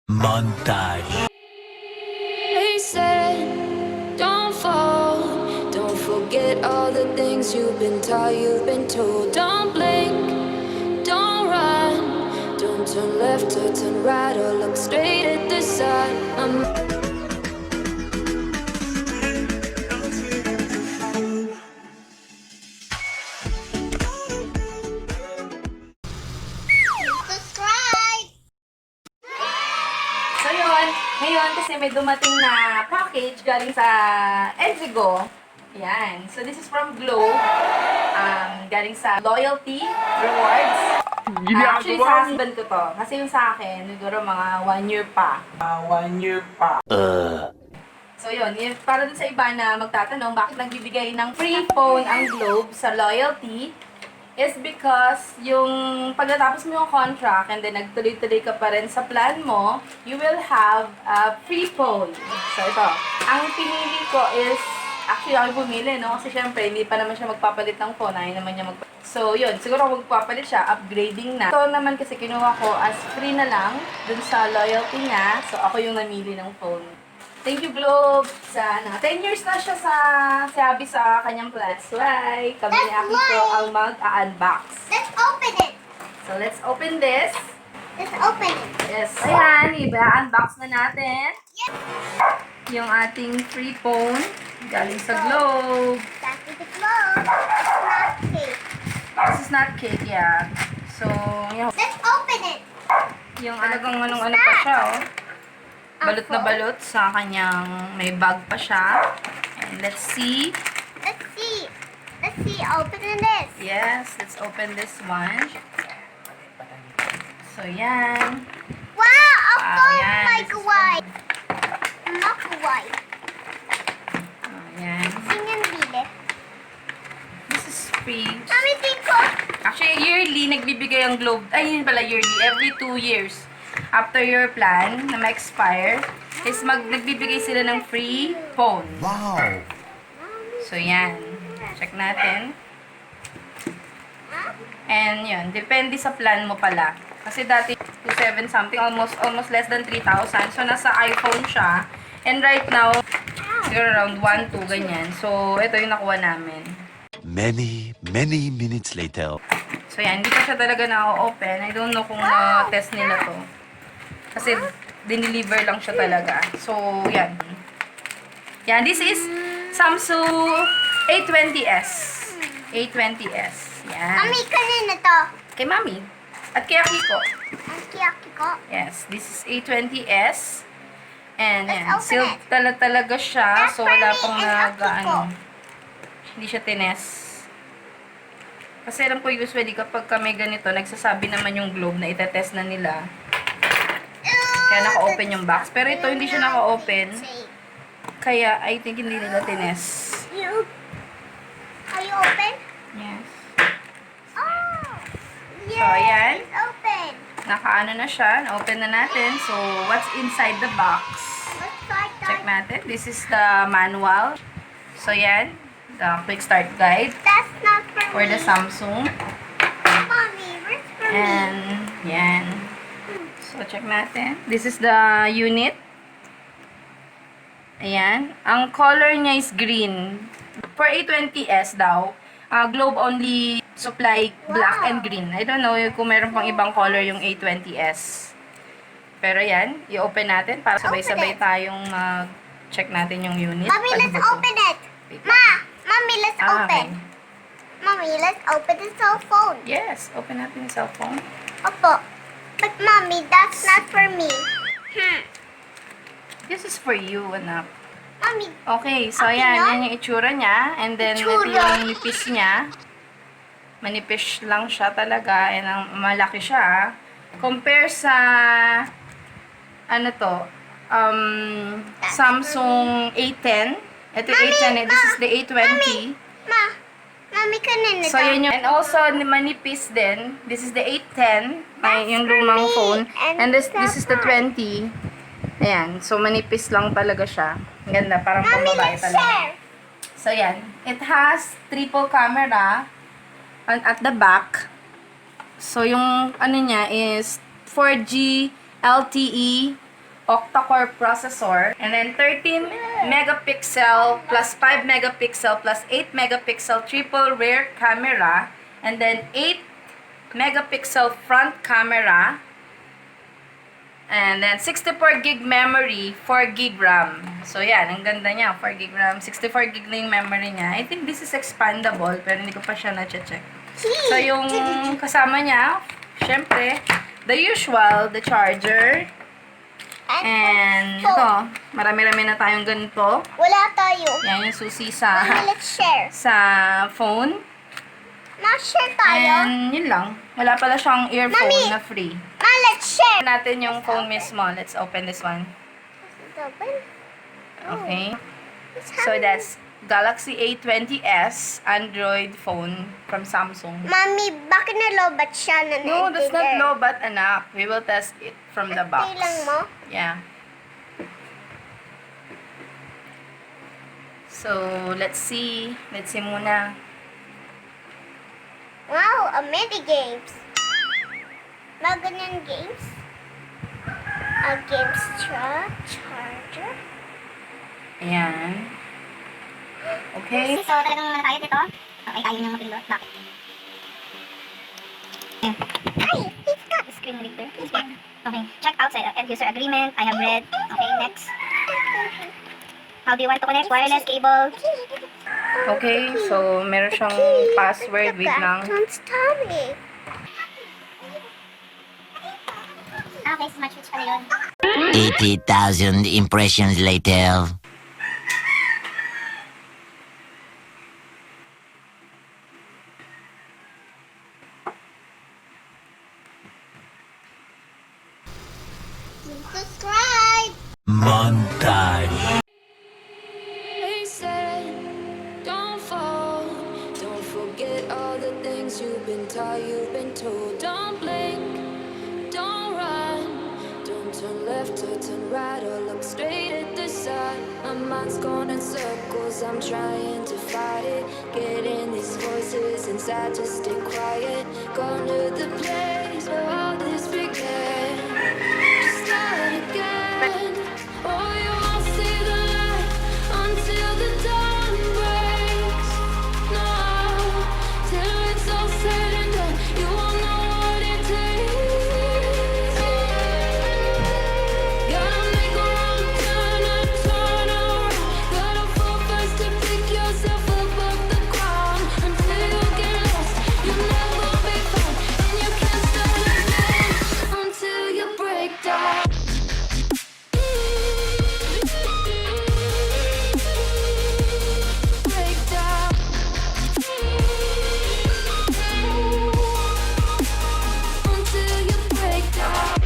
Montage. They said, don't fall, don't forget all the things you've been taught, you've been told. Don't blink, don't run, don't turn left or turn right or look straight at the sun. Subscribe! So yun, ngayon kasi may dumating na package galing sa Akiko. Yan. So this is from Glow. Galing sa Loyalty Rewards. Actually sa husband ko to. Kasi yung sa akin, siguro mga 1 year pa. So yun, para dun sa iba na magtatanong bakit nagbibigay ng free phone ang Globe sa Loyalty is because yung pagkatapos mo yung contract and then nagtuloy-tuloy ka pa rin sa plan mo, you will have a free phone. So ito, ang pinili ko is, actually ako bumili, no? Kasi syempre, hindi pa naman siya magpapalit ng phone, ayaw naman niya magpapalit. So yun, siguro magpapalit siya, upgrading na. Ito naman kasi kinuha ko as free na lang dun sa loyalty niya, so ako yung namili ng phone. Thank you, Globe. Sana. 10 years na siya sabi sa kanyang plan. So, kami ni Akiko ang mag-unbox. Let's open it! So, let's open this. Let's open it! Yes. Ayan, i-unbox na natin. Yes! Yung ating free phone. Galing sa Globe. That's the clothes. It's not cake. This is not cake, yeah. So, Let's open it! yung talagang anong-ano pa siya, oh. Balot na balot sa kanyang, may bag pa siya. And let's see. Let's see. Let's see. Open this. Yes, let's open this one. So, yan. Wow! A phone yan. microwave. Microwave. Yan. Singing bile. This is free. Mami, tiko. Actually, yearly, nagbibigay ang Globe. Ay, yun pala, yearly. Every 2 years. After your plan na ma-expire, is nagbibigay sila ng free phone. Wow. So, yan. Check natin. And yun, depende sa plan mo pala. Kasi dati, 2,700 something, almost less than 3,000. So, nasa iPhone siya. And right now, siguro around 1, 2, ganyan. So, ito yung nakuha namin. Many minutes later. So, yan. Hindi pa siya talaga na-open. I don't know kung na-test nila to. Kasi, dineliver lang siya talaga. So, yan. Yan. This is Samsung A20s. A20s. Yan. Mami, kanina to. Kay Mami. At kay Akiko. Ang kiyaki ko. Yes. This is A20s. And, Let's yan. open Sealed it. talaga siya. That's So, wala for me pang and Akiko. hindi siya tines. Kasi alam ko usually kapag kami ganito, nagsasabi naman yung Globe na itetest na nila. Kaya naka-open yung box. Pero ito hindi siya naka-open. Kaya I think hindi nila tines. Are you open? Yes. Oh! So, ayan. It's open. Naka-ano na siya. Na-open na natin. So, what's inside the box? Let's start Check that. natin. This is the manual. So, yan. The quick start guide That's not for for me. the Samsung. Mommy, where's for me? And, yan. So, check natin. This is the unit. Ayan. Ang color niya is green. For A20s daw, Globe only supply black and green. I don't know kung meron pang ibang color yung A20s. Pero yan, i-open natin para sabay-sabay tayong check natin yung unit. Mommy, let's Pagbuto. open it. Wait. Mommy, let's Ah, open. okay. Mommy, let's open the cell phone. Yes, open natin yung cellphone. Opo. But mommy, that's not for me. This is for you, anak. Mommy, Okay, so Okay yan, na? yan yung itsura niya. And then, ito Itsura? yung nipis niya. Manipis lang siya talaga. And ang malaki siya. Compare sa, ano to, Samsung A10. Ito yung A10, this is the A20. Mommy, kanina So, yun yung, and also, manipis din. This is the A10, yung lumang me. phone. And And this that's is the 20. Ayan, so manipis lang talaga siya. Ang ganda, parang Mommy, pambabae let's talaga. share. So, yan. It has triple camera at the back. So, yung ano niya is 4G LTE octa-core processor. And then 13 megapixel plus 5 megapixel plus 8 megapixel triple rear camera. And then 8 megapixel front camera. And then 64 gig memory, 4 gig RAM. So yan, ang ganda niya, 4 gig RAM, 64 gig na yung memory niya. I think this is expandable, pero hindi ko pa siya na-check. So yung kasama niya, syempre, the usual, the charger. And ito, marami-rami na tayong ganito. Wala tayo. Yan yung susi sa Mommy, let's share. phone. Ma-share tayo. And yun lang. Wala pala siyang earphone Mommy! na free. Ma, let's share. Natin yung phone mismo. Let's open this one. Open. Okay. So that's Galaxy A20s Android phone from Samsung. Mommy, bakit na-lobat siya na No, that's not low-bat, anak. We will test it from the box. Lang mo? Yeah. So, let's see. Let's see muna. Wow, a mini games. Mga ganyan games. A games charger. Ayan. Okay. So, talagang tayo dito. Okay, ayaw niyang mapindot. Bakit? Ay! It's got the screen reader. Okay. Check outside end user agreement. I have read. Okay, next. How do you want to connect? Wireless cable. Okay, so meron siyang password. Wait lang. Don't stop me. Okay, smart switch pala yun. 80,000 impressions later. Subscribe. Montage. They said, don't fall. Don't forget all the things you've been taught, you've been told. Don't blink, don't run. Don't turn left or turn right or look straight at the sun. My mind's going in circles, I'm trying to fight it. Getting these voices inside to stay quiet. Gone to the place where all this began. Just start again. Oh, you won't see the light until the dawn breaks. No, till it's all said and done, you won't know what it takes. Gotta make a wrong turn and turn around. Gotta fall first to pick yourself up off the ground. Until you get lost, you'll never be found. And you can't start again until you break down. Break down. Until you break down.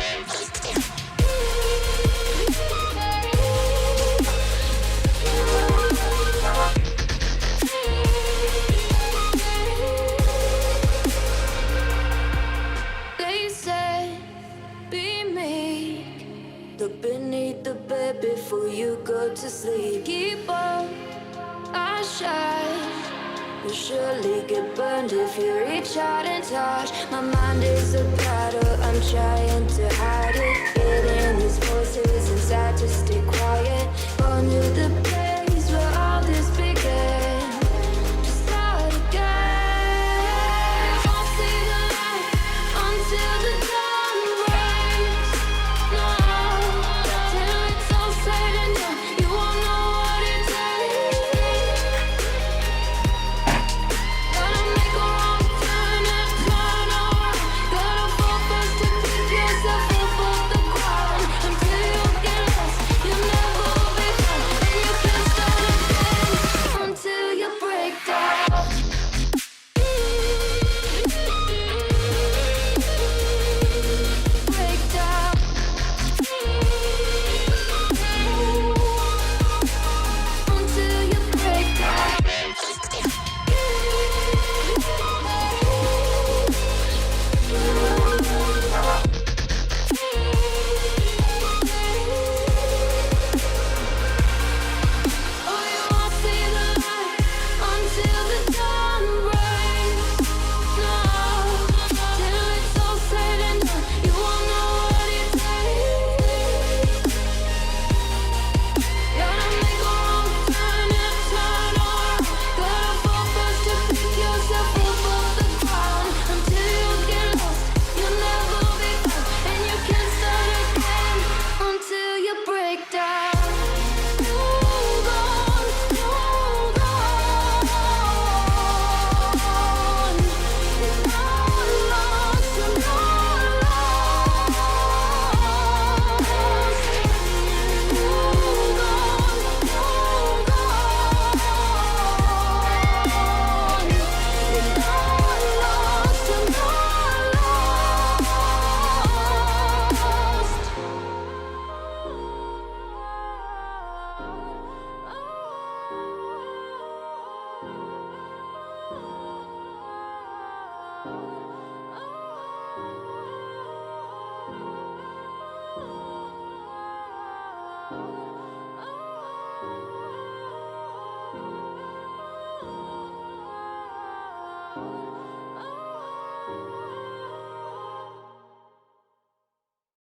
They said, be meek. Look beneath the bed before you go to sleep. Keep on, I shine. You'll surely get burned if you reach out and touch. My mind is a battle, I'm trying to hide it. Getting these